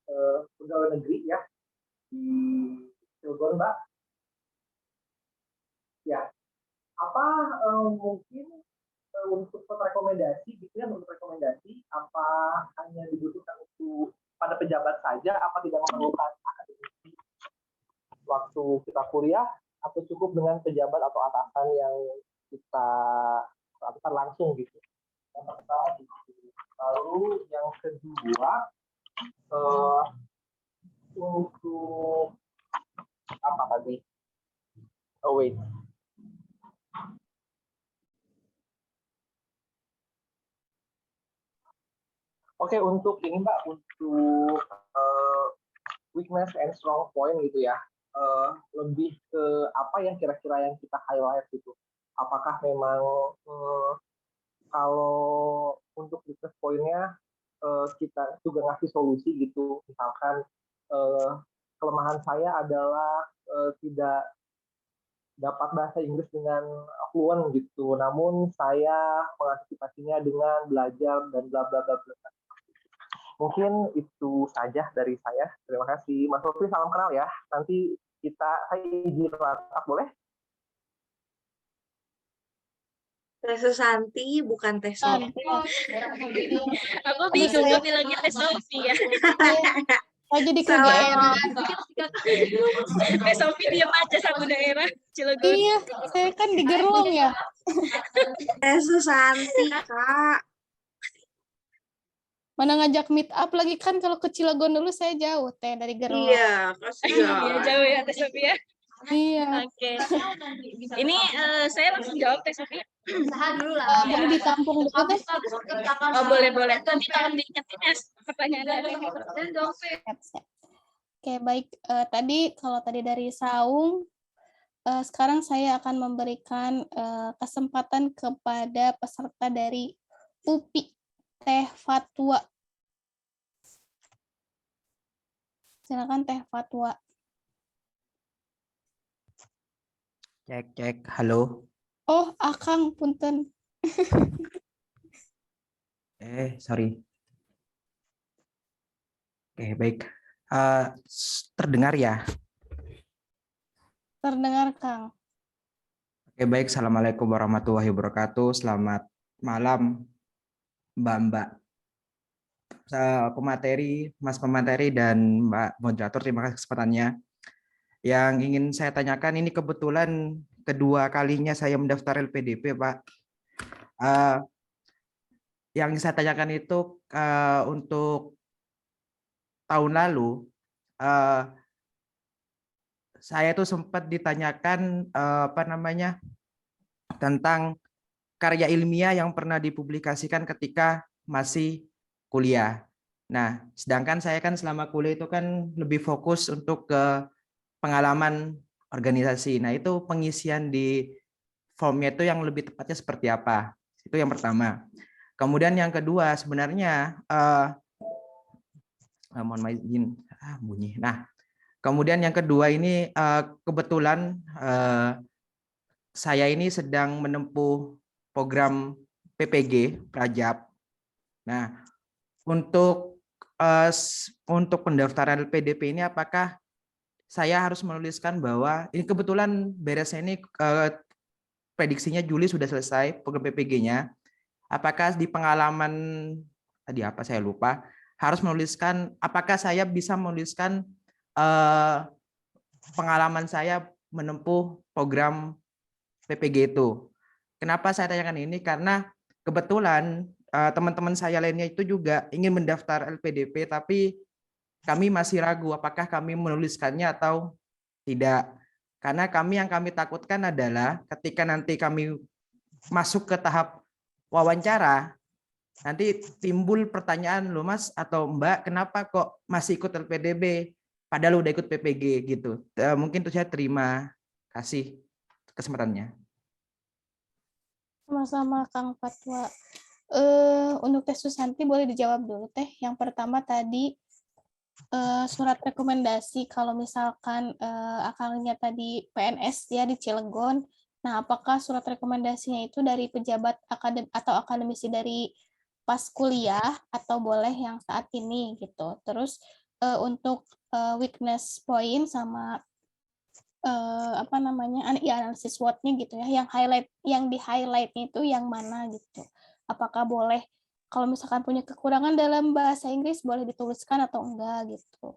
pegawai negeri ya di Cilegon, Mbak. Ya, apa mungkin untuk rekomendasi gitu ya, menurut rekomendasi apa hanya dibutuhkan untuk pada pejabat saja, apa tidak memerlukan akademisi waktu kita kuliah, atau cukup dengan pejabat atau atasan yang kita lakukan langsung gitu. Yang pertama gitu. Lalu yang kedua untuk apa tadi? Oh wait. Oke, untuk ini Mbak, untuk weakness and strong point gitu ya, lebih ke apa yang kira-kira yang kita highlight gitu. Apakah memang kalau untuk weakness point-nya kita juga ngasih solusi gitu, misalkan kelemahan saya adalah tidak dapat bahasa Inggris dengan fluent gitu, namun saya mengantisipasinya dengan belajar dan bla bla bla bla. Mungkin itu saja dari saya. Terima kasih. Mas Sofi, salam kenal ya. Nanti saya izin WhatsApp, boleh? Teh Susanti, bukan Teh Sofi. Aku bingung kok bilangnya Teh Sofi ya. Saya jadi kegeeran. Teh Sofi diam aja sama daerah Cilegon. Iya, saya kan di Gerlong ya. Teh Susanti, Kak. Mana ngajak meet up lagi kan, kalau ke Cilegon dulu saya jauh Teh dari Gerlong. Iya, kasihan. Iya, jauh ya Teh Sofi ya. Iya. Oke. Ini saya langsung jawab Teh Sofi. Boleh ditampung dulu Teh. Oh, boleh. Nanti tolong diingetin ya pertanyaannya. Oke, baik. Kalau tadi dari Saung, sekarang saya akan memberikan kesempatan kepada peserta dari UPI, Teh Fatwa. Silakan Teh Fatwa. Cek, halo. Oh, Akang, punten. Sorry. Oke, baik. Terdengar ya? Terdengar, Kang. Oke, baik. Assalamualaikum warahmatullahi wabarakatuh. Selamat malam, Mbak-mbak pemateri, Mas pemateri, dan Mbak moderator. Terima kasih kesempatannya. Yang ingin saya tanyakan, ini kebetulan kedua kalinya saya mendaftar LPDP, Pak. Yang saya tanyakan itu untuk tahun lalu, saya tuh sempat ditanyakan tentang karya ilmiah yang pernah dipublikasikan ketika masih kuliah. Nah, sedangkan saya kan selama kuliah itu kan lebih fokus untuk ke pengalaman organisasi. Nah, itu pengisian di formnya itu yang lebih tepatnya seperti apa? Itu yang pertama. Kemudian yang kedua, sebenarnya mohon maaf izin bunyi. Nah, kemudian yang kedua ini kebetulan saya ini sedang menempuh program PPG Prajab. Nah, untuk pendaftaran LPDP ini apakah saya harus menuliskan bahwa ini kebetulan beresnya ini prediksinya Juli sudah selesai program PPG-nya. Apakah di pengalaman tadi apa saya lupa harus menuliskan apakah saya bisa menuliskan pengalaman saya menempuh program PPG itu. Kenapa saya tanyakan ini? Karena kebetulan teman-teman saya lainnya itu juga ingin mendaftar LPDP, tapi kami masih ragu apakah kami menuliskannya atau tidak. Karena yang kami takutkan adalah ketika nanti kami masuk ke tahap wawancara, nanti timbul pertanyaan, loh Mas atau Mbak, kenapa kok masih ikut LPDB? Padahal udah ikut PPG gitu. Mungkin itu saya terima kasih kesempatannya. Sama-sama, Kang Fatwa. Untuk Teh Susanti boleh dijawab dulu, Teh. Yang pertama tadi surat rekomendasi kalau misalkan akangnya tadi PNS ya di Cilegon. Nah, apakah surat rekomendasinya itu dari pejabat atau akademisi dari pas kuliah atau boleh yang saat ini gitu. Terus untuk weakness point sama analisis SWOT-nya gitu ya, yang di highlight-nya itu yang mana gitu. Apakah boleh kalau misalkan punya kekurangan dalam bahasa Inggris boleh dituliskan atau enggak gitu.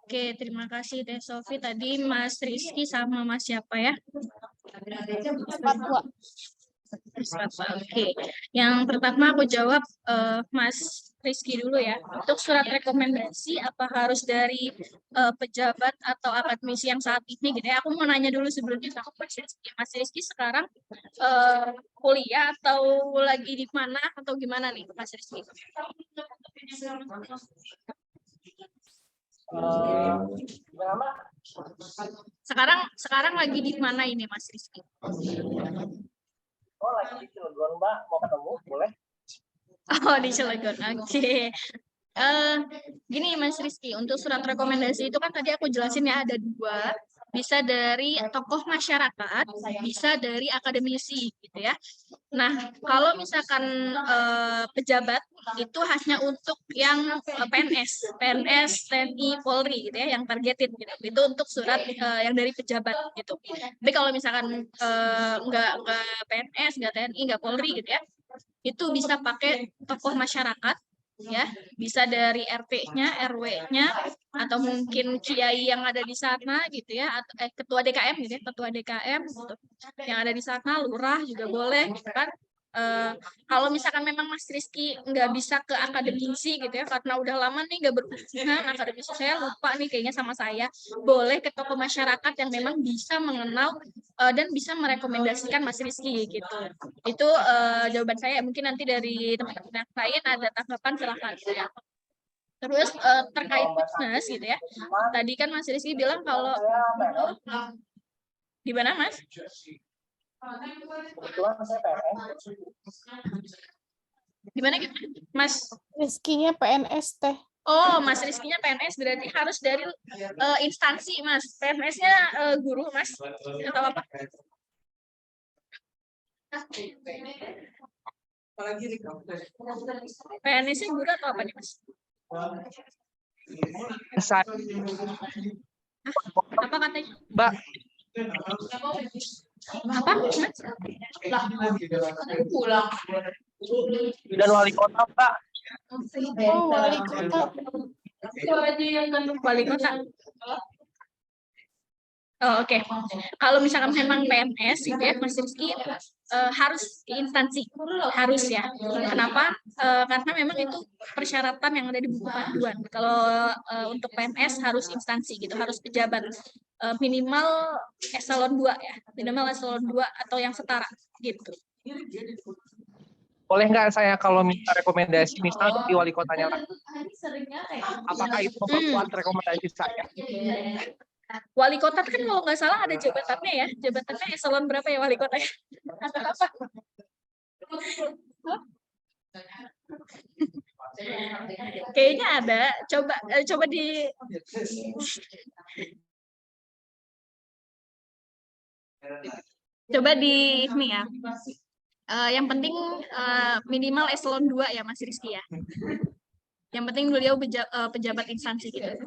Oke, terima kasih Teh Sofi. Tadi Mas Rizky sama Mas siapa ya? Fatwa. Oke, yang pertama aku jawab Mas Rizky dulu ya. Untuk surat rekomendasi apa harus dari pejabat atau akademisi yang saat ini gitu ya. Aku mau nanya dulu sebelumnya sama Mas Rizky. Mas Rizky sekarang kuliah atau lagi di mana atau gimana nih Mas Rizky? Sekarang lagi di mana ini Mas Rizky? Oh, lagi di Cilegon, Mbak. Mau ketemu? Boleh? Oh, di Cilegon. Oke. Gini Mas Rizky, untuk surat rekomendasi itu kan tadi aku jelasin ya ada dua, bisa dari tokoh masyarakat, bisa dari akademisi gitu ya. Nah, kalau misalkan pejabat itu hanya untuk yang PNS, TNI, Polri gitu ya, yang targeted gitu. Itu untuk surat yang dari pejabat gitu. Tapi kalau misalkan nggak PNS, nggak TNI, nggak Polri gitu ya, itu bisa pakai tokoh masyarakat ya, bisa dari RT-nya, RW-nya, atau mungkin kiai yang ada di sana gitu ya, atau ketua DKM gitu ya, ketua DKM gitu, yang ada di sana, lurah juga boleh gitu kan. Kalau misalkan memang Mas Rizky nggak bisa ke akademisi gitu ya, karena udah lama nih nggak berhubungan, akademisi saya lupa nih kayaknya sama saya, boleh ke tokoh masyarakat yang memang bisa mengenal dan bisa merekomendasikan Mas Rizky gitu. Itu jawaban saya. Mungkin nanti dari teman-teman yang lain ada tanggapan silahkan. Terus terkait fitness gitu ya. Tadi kan Mas Rizky bilang kalau di mana Mas? Kebetulan saya PNS. Gimana gitu? Mas? Rizky-nya PNS Teh. Oh, Mas Rizkynya PNS berarti harus dari instansi, Mas. PNS-nya guru, Mas. Atau apa? PNS-nya guru atau apa nih, Mas? Apa katanya? Mbak, Apa? Pulang. dan wali kota, Mbak. Oh, wali kota. Wali kota. Oh, oke. Kalau misalkan memang PNS gitu ya, Mas Rizky harus di instansi, harus ya. Kenapa? Karena memang itu persyaratan yang ada di buku panduan. Kalau untuk PNS harus instansi gitu, harus pejabat. Minimal eselon 2 ya, minimal eselon 2 atau yang setara gitu. Boleh nggak saya kalau minta rekomendasi misalnya di wali kotanya lah? Apakah itu memperkuat rekomendasi saya? Wali kota kan kalau nggak salah ada jabatannya ya, jabatannya eselon berapa ya wali kota ya? Kayaknya ada. Coba di ini ya. Yang penting minimal eselon 2 ya Mas Rizky ya. Yang penting beliau pejabat instansi gitu.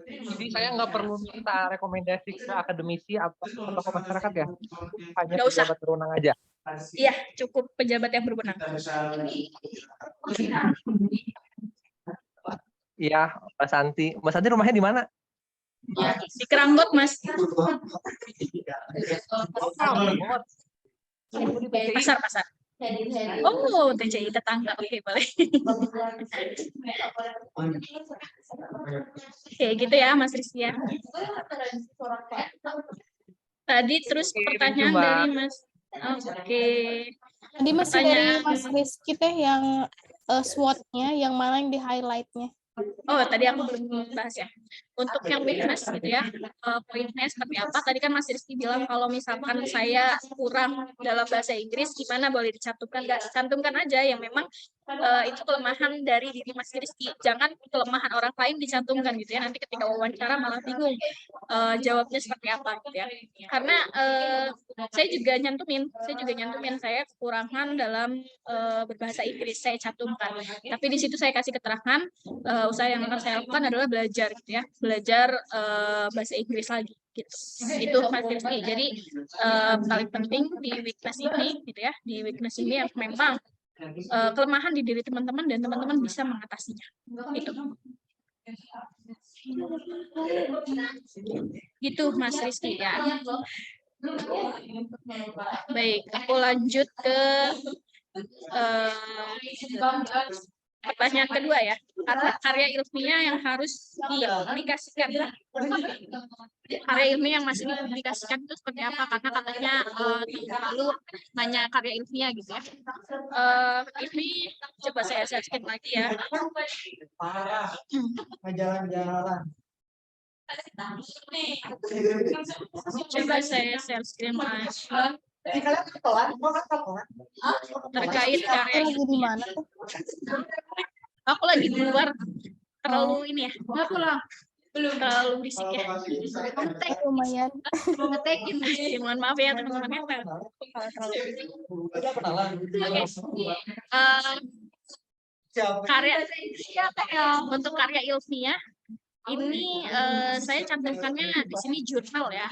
Jadi saya nggak perlu minta rekomendasi ke akademisi atau ke masyarakat ya? Hanya Nggak usah. pejabat berwenang aja? Iya, cukup pejabat yang berwenang. Iya, Mbak Santi. Mbak Santi rumahnya di mana? Di Keranggot, Mas. Pasar. Oh, TCI tetangga. Oke, boleh. Oke, gitu ya, Mas Rizky ya. Tadi terus pertanyaan dari Mas. Oke. Tadi masih dari Mas Rizky teh yang SWOT-nya, yang mana yang di highlight-nya? Oh, tadi aku belum bahas ya. Untuk yang weakness gitu ya, poinnya seperti apa? Tadi kan Mas Rizky bilang kalau misalkan saya kurang dalam bahasa Inggris, gimana boleh dicantumkan? Nggak, cantumkan aja yang memang itu kelemahan dari diri Mas Rizky. Jangan kelemahan orang lain dicantumkan gitu ya. Nanti ketika wawancara malah bingung jawabnya seperti apa gitu ya. Karena saya juga nyantumin saya kekurangan dalam berbahasa Inggris, saya cantumkan. Tapi di situ saya kasih keterangan usaha yang akan saya lakukan adalah belajar gitu ya, belajar bahasa Inggris lagi gitu. Itu Mas Rizky. Jadi paling penting di weakness ini gitu ya, di weakness ini yang memang kelemahan di diri teman-teman dan teman-teman bisa mengatasinya. Itu. Gitu Mas Rizky ya. Baik, aku lanjut ke pertanyaan kedua ya. Karya ilmiah yang harus dipublikasikan. Karya ilmiah yang masih dipublikasikan itu seperti apa? Karena katanya lalu nanya karya ilmiah gitu ya. Ini coba saya searching lagi ya. Jalan-jalan. Coba saya share screen lagi. Terkait karya Lagi di mana tuh? aku lagi di luar, terlalu ini ya, belum terlalu berisik ya. Lumayan. Mohon maaf ya teman-teman. Karya untuk karya ilmiah ini saya cantumkannya di sini jurnal ya.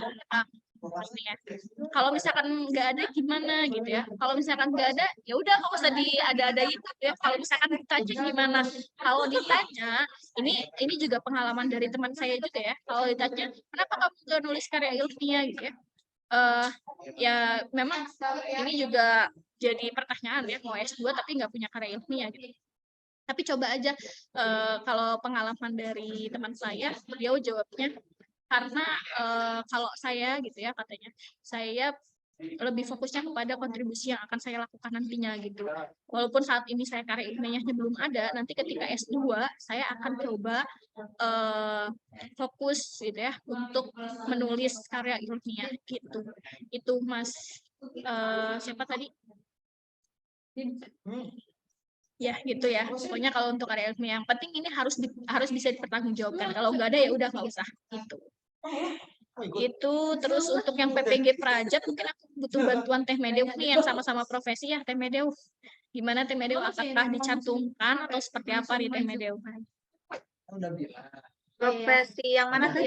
Kalau misalkan nggak ada gimana gitu ya. Kalau misalkan nggak ada, ya udah nggak usah ada gitu ya. Kalau misalkan ditanya gimana, kalau ditanya, ini juga pengalaman dari teman saya juga ya. Kalau ditanya, kenapa kamu nggak nulis karya ilmiah gitu ya? Ya memang ini juga jadi pertanyaan ya, mau S2 tapi nggak punya karya ilmiah gitu. Tapi coba aja kalau pengalaman dari teman saya, beliau jawabnya karena kalau saya gitu ya katanya, saya lebih fokusnya kepada kontribusi yang akan saya lakukan nantinya gitu. Walaupun saat ini saya karya ilmiahnya belum ada, nanti ketika S2 saya akan coba fokus gitu ya untuk menulis karya ilmiah gitu. Itu Mas siapa tadi? Ya gitu ya. Pokoknya kalau untuk karya ilmiah yang penting ini harus bisa dipertanggungjawabkan. Kalau nggak ada ya udah nggak usah gitu. Itu terus untuk yang PPG Prajat mungkin aku butuh bantuan Teh Medeu nih yang sama-sama profesi ya Teh Medeu. Gimana Teh Medeu, apakah dicantumkan atau seperti apa nih Teh Medeu? Profesi yang mana tuh?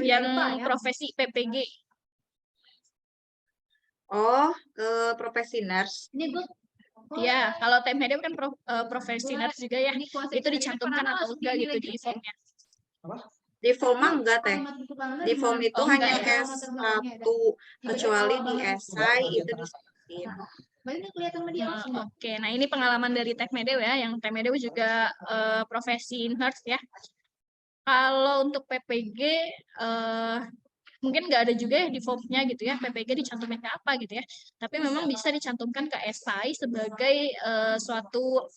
Yang profesi PPG. Oh, profesi nurse. Ya, kalau Teh Medeu kan profesi nurse juga ya. Itu dicantumkan atau enggak gitu di formnya? Di form mah enggak Teh. Di form itu Oh, hanya enggak ya? S1, kecuali di esai itu disebutin. Oke, nah ini pengalaman dari Teh Medeu ya, yang Teh Medeu juga profesi nurse ya. Kalau untuk PPG mungkin nggak ada juga ya di formnya gitu ya, PPG dicantumin ke apa gitu ya. Tapi memang bisa dicantumkan ke esai sebagai suatu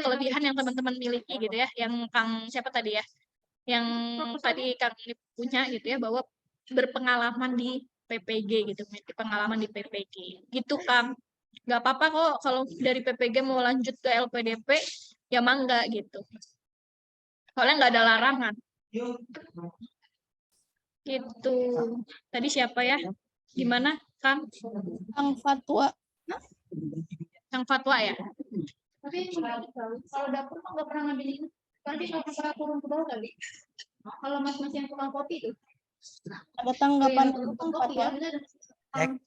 kelebihan yang teman-teman miliki gitu ya. Yang Kang siapa tadi ya? Yang tadi Kang punya gitu ya, bahwa berpengalaman di PPG gitu, pengalaman di PPG gitu Kang. Nggak apa-apa kok kalau dari PPG mau lanjut ke LPDP ya mangga gitu. Soalnya nggak ada larangan. Gitu. Tadi siapa ya? Gimana Kang? Kang Fatwa. Kang Fatwa ya? Tapi kalau dapur mah nggak pernah ngambil ini. Tadi nggak pernah turun ke bawah kali. Kalau mas-mas yang tukang kopi itu. Ada tanggapan dulu Kang Fatwa?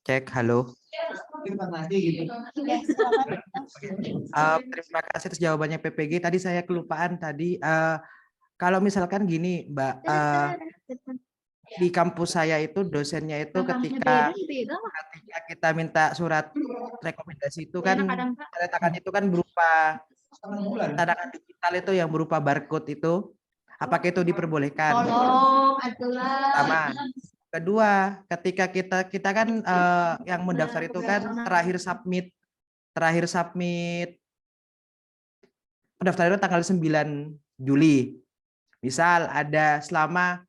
Cek, halo. Ya, silakan. Terima kasih atas jawabannya PPG. Tadi saya kelupaan tadi. Kalau misalkan gini, Mbak, di kampus saya itu dosennya itu ketika kita minta surat rekomendasi itu kan tanda tangan itu kan berupa tanda tangan digital itu yang berupa barcode itu. Apakah itu diperbolehkan? Pertama. Kedua, ketika kita kan yang mendaftar itu kan terakhir submit pendaftaran itu tanggal 9 Juli. Misal ada selama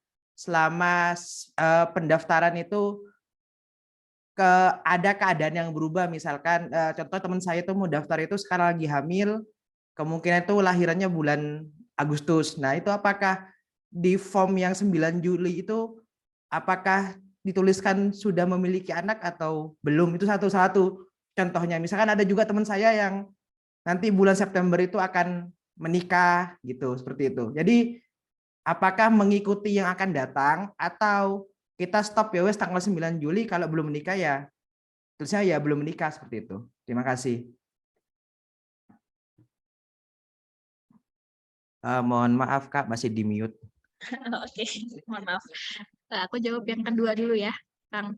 pendaftaran itu ada keadaan yang berubah, misalkan contoh teman saya itu mau daftar itu sekarang lagi hamil, kemungkinan itu lahirannya bulan Agustus. Nah, itu apakah di form yang 9 Juli itu apakah dituliskan sudah memiliki anak atau belum? Itu satu-satu contohnya. Misalkan ada juga teman saya yang nanti bulan September itu akan menikah gitu, seperti itu. Jadi apakah mengikuti yang akan datang atau kita stop ya wes tanggal 9 Juli, kalau belum menikah ya tulisnya ya belum menikah, seperti itu. Terima kasih. Mohon maaf Kak, masih di mute. Oke, mohon maaf. Aku jawab yang kedua dulu ya, Kang.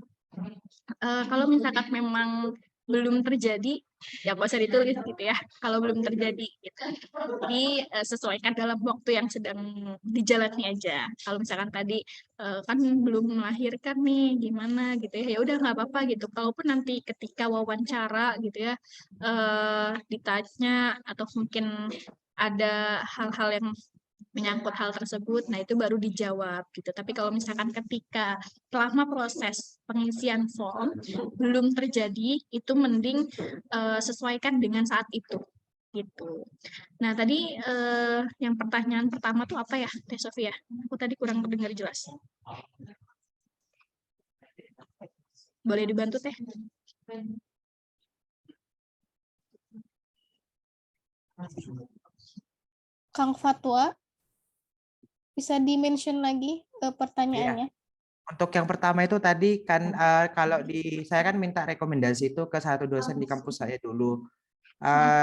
Kalau misalkan memang belum terjadi, ya nggak usah ditulis gitu ya. Kalau belum terjadi, gitu. Jadi sesuaikan dalam waktu yang sedang dijalani aja. Kalau misalkan tadi kan belum melahirkan nih, gimana gitu ya, ya udah nggak apa-apa gitu. Kalaupun nanti ketika wawancara gitu ya, ditanya atau mungkin ada hal-hal yang menyangkut hal tersebut, nah itu baru dijawab gitu. Tapi kalau misalkan ketika selama proses pengisian form belum terjadi, itu mending sesuaikan dengan saat itu gitu. Nah tadi yang pertanyaan pertama tuh apa ya, Teh Sofia? Aku tadi kurang mendengar jelas. Boleh dibantu Teh? Kang Fatwa, bisa di-mention lagi pertanyaannya? Untuk yang pertama itu tadi kan kalau saya kan minta rekomendasi itu ke satu dosen di kampus saya dulu.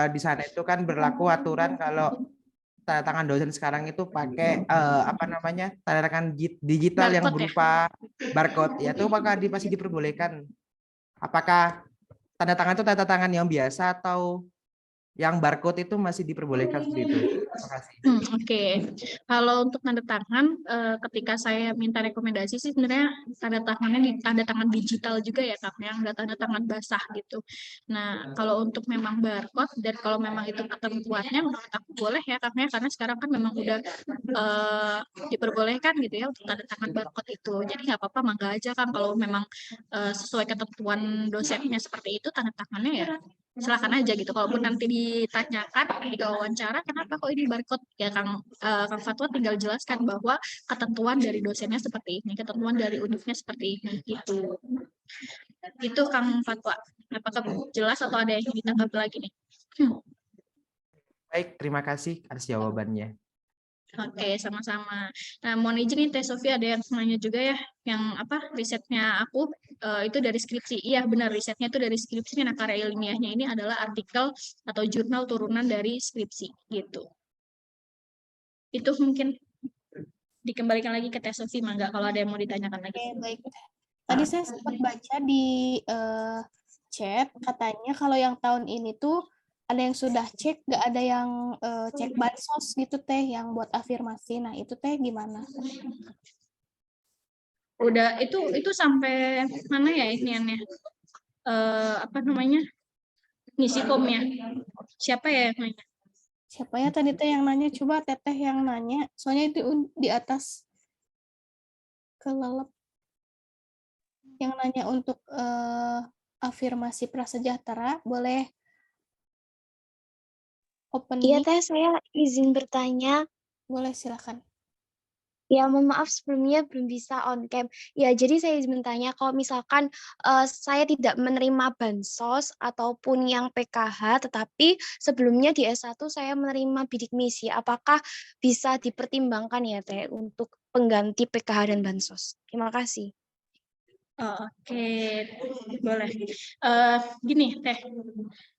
Di sana itu kan berlaku aturan kalau tanda tangan dosen sekarang itu pakai tanda tangan digital yang berupa barcode. Ya itu apakah masih diperbolehkan? Apakah tanda tangan itu tanda tangan yang biasa atau yang barcode itu masih diperbolehkan seperti itu? Terima kasih. Oke. Kalau untuk tanda tangan, ketika saya minta rekomendasi sih sebenarnya tanda tangannya di tanda tangan digital juga ya Kak, yang nggak tanda tangan basah gitu. Nah, kalau untuk memang barcode dan kalau memang itu ketentuannya menurut aku boleh ya Kak, karena sekarang kan memang udah diperbolehkan gitu ya untuk tanda tangan barcode itu. Jadi nggak apa-apa, mangga aja Kang, kalau memang sesuai ketentuan dosennya seperti itu, tanda tangannya ya silakan aja gitu. Kalaupun nanti ditanyakan di wawancara, kenapa kok ini barcode? Ya Kang Fatwa tinggal jelaskan bahwa ketentuan dari dosennya seperti ini, ketentuan dari univnya seperti ini gitu. Itu Kang Fatwa. Apakah jelas atau ada yang ditanggapi lagi nih? Baik, terima kasih atas jawabannya. Oke, sama-sama. Nah, mohon izin nih Teh Sofi, ada yang nanya juga ya, yang apa risetnya aku itu dari skripsi. Iya benar, risetnya itu dari skripsi. Nah, karya ilmiahnya ini adalah artikel atau jurnal turunan dari skripsi gitu. Itu mungkin dikembalikan lagi ke Teh Sofi, Mangga, kalau ada yang mau ditanyakan lagi. Oke, baik. Tadi saya sempat baca di chat, katanya kalau yang tahun ini tuh ada yang sudah cek, nggak ada yang cek bansos gitu Teh, yang buat afirmasi. Nah itu Teh gimana? Udah itu sampai mana ya iniannya? Apa namanya? Ngisi formnya. Siapa ya yang nanya? Siapa ya tadi Teh yang nanya? Coba Teteh yang nanya. Soalnya itu di atas kelelep. Yang nanya untuk afirmasi prasejahtera, boleh open Iya mic? Teh, saya izin bertanya. Boleh, silakan. Ya, mohon maaf sebelumnya belum bisa on cam. Ya, jadi saya izin bertanya, kalau misalkan saya tidak menerima bansos ataupun yang PKH, tetapi sebelumnya di S1 saya menerima bidik misi, apakah bisa dipertimbangkan ya Teh untuk pengganti PKH dan bansos? Terima kasih. Oh, oke, boleh. Gini, Teh,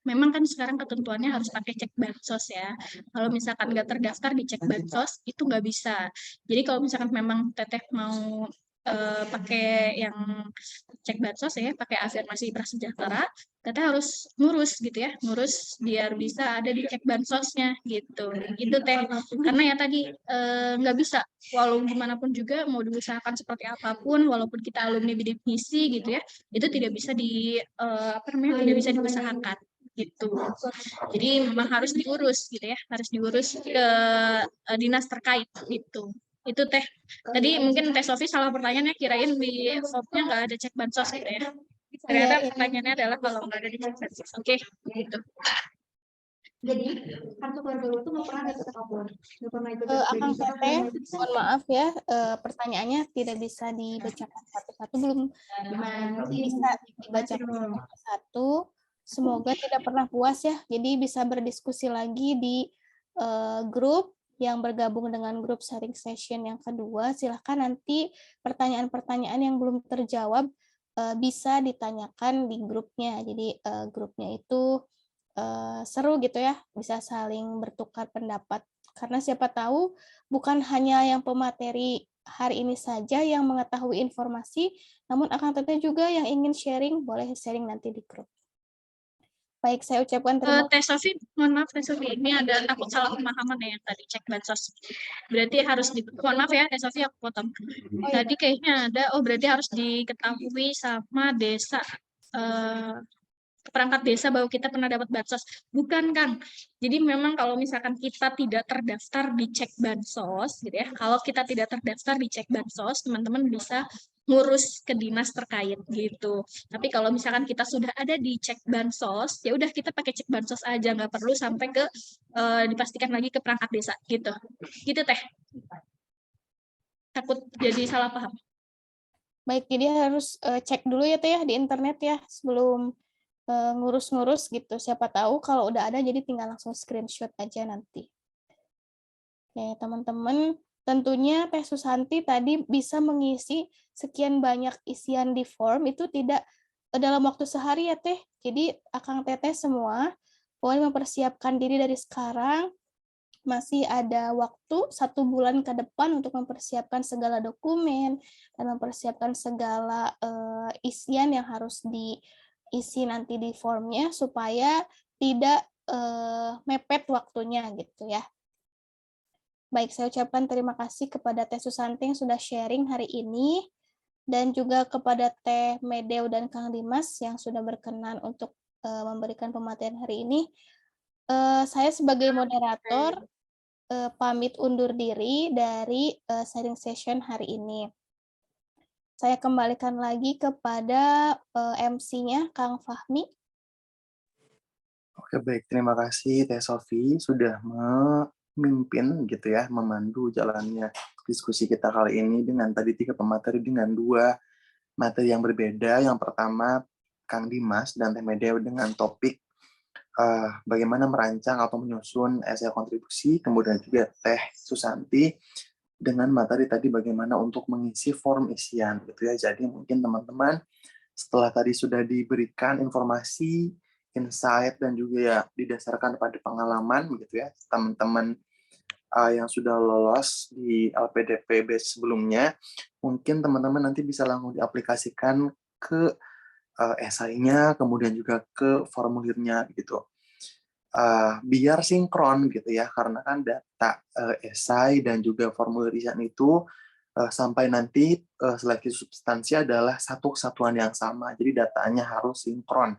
memang kan sekarang ketentuannya harus pakai cek bansos ya. Kalau misalkan nggak terdaftar di cek bansos, itu nggak bisa. Jadi kalau misalkan memang Teteh mau pakai yang cek bansos ya, pakai afirmasi prasejahtera, Teteh harus ngurus gitu ya, ngurus biar bisa ada di cek bansosnya gitu. Itu Teh, karena ya tadi nggak bisa, walau gimana pun juga mau diusahakan seperti apapun, walaupun kita alumni bidik misi gitu ya, itu tidak bisa apa namanya, tidak bisa diusahakan gitu. Jadi memang harus diurus gitu ya, harus diurus ke dinas terkait gitu. Itu Teh. Tadi mungkin Teh Sofi salah pertanyaannya, kirain di formnya nggak ada cek bansos gitu ya. Ternyata pertanyaannya adalah kalau nggak ada di cek bansos. Oke, gitu. Jadi kartu keluarga itu nggak pernah ada apapun, nggak pernah ikut Akang Teteh, mohon maaf ya, pertanyaannya tidak bisa dibacakan satu-satu, belum bisa dibacakan satu-satu. Semoga tidak pernah puas ya, jadi bisa berdiskusi lagi di grup yang bergabung dengan grup sharing session yang kedua. Silahkan nanti pertanyaan-pertanyaan yang belum terjawab bisa ditanyakan di grupnya. Jadi grupnya itu seru gitu ya, bisa saling bertukar pendapat. Karena siapa tahu bukan hanya yang pemateri hari ini saja yang mengetahui informasi, namun akan teteh juga yang ingin sharing, boleh sharing nanti di grup. Baik, saya ucapkan terima kasih. Teh Sofi, mohon maaf Teh Sofi, ini ada takut salah pemahaman ya yang tadi cek bansos. Berarti harus mohon maaf ya Teh Sofi, aku potong. Tadi kayaknya ada, berarti harus diketahui sama desa, perangkat desa bahwa kita pernah dapat bansos. Bukan Kang. Jadi memang kalau misalkan kita tidak terdaftar di cek bansos, gitu ya. Kalau kita tidak terdaftar di cek bansos, teman-teman bisa ngurus ke dinas terkait gitu. Tapi kalau misalkan kita sudah ada di cek bansos, ya udah kita pakai cek bansos aja, nggak perlu sampai ke dipastikan lagi ke perangkat desa gitu. Gitu Teh. Takut jadi salah paham. Baik, jadi harus cek dulu ya Teh ya di internet ya sebelum ngurus-ngurus gitu. Siapa tahu kalau udah ada jadi tinggal langsung screenshot aja nanti. Oke, teman-teman, tentunya Teh Susanti tadi bisa mengisi sekian banyak isian di form itu tidak dalam waktu sehari ya Teh. Jadi Akang Teteh semua boleh mempersiapkan diri dari sekarang. Masih ada waktu 1 bulan ke depan untuk mempersiapkan segala dokumen dan mempersiapkan segala isian yang harus diisi nanti di formnya supaya tidak mepet waktunya gitu ya. Baik, saya ucapkan terima kasih kepada Teh Susanti yang sudah sharing hari ini, dan juga kepada Teh Medeu dan Kang Dimas yang sudah berkenan untuk memberikan pematerian hari ini. Saya sebagai moderator pamit undur diri dari sharing session hari ini. Saya kembalikan lagi kepada MC-nya Kang Fahmi. Oke, baik. Terima kasih Teh Sofi sudah memimpin gitu ya, memandu jalannya diskusi kita kali ini dengan tadi 3 pemateri dengan 2 materi yang berbeda. Yang pertama Kang Dimas dan Teh Medea dengan topik bagaimana merancang atau menyusun esai kontribusi, kemudian juga Teh Susanti dengan materi tadi bagaimana untuk mengisi form isian gitu ya. Jadi mungkin teman-teman setelah tadi sudah diberikan informasi, insight, dan juga ya didasarkan pada pengalaman gitu ya, teman-teman yang sudah lolos di LPDP batch sebelumnya, mungkin teman-teman nanti bisa langsung diaplikasikan ke esainya, kemudian juga ke formulirnya gitu. Biar sinkron gitu ya, karena kan data esai dan juga formulir isian itu sampai nanti seleksi substansi adalah satu kesatuan yang sama, jadi datanya harus sinkron.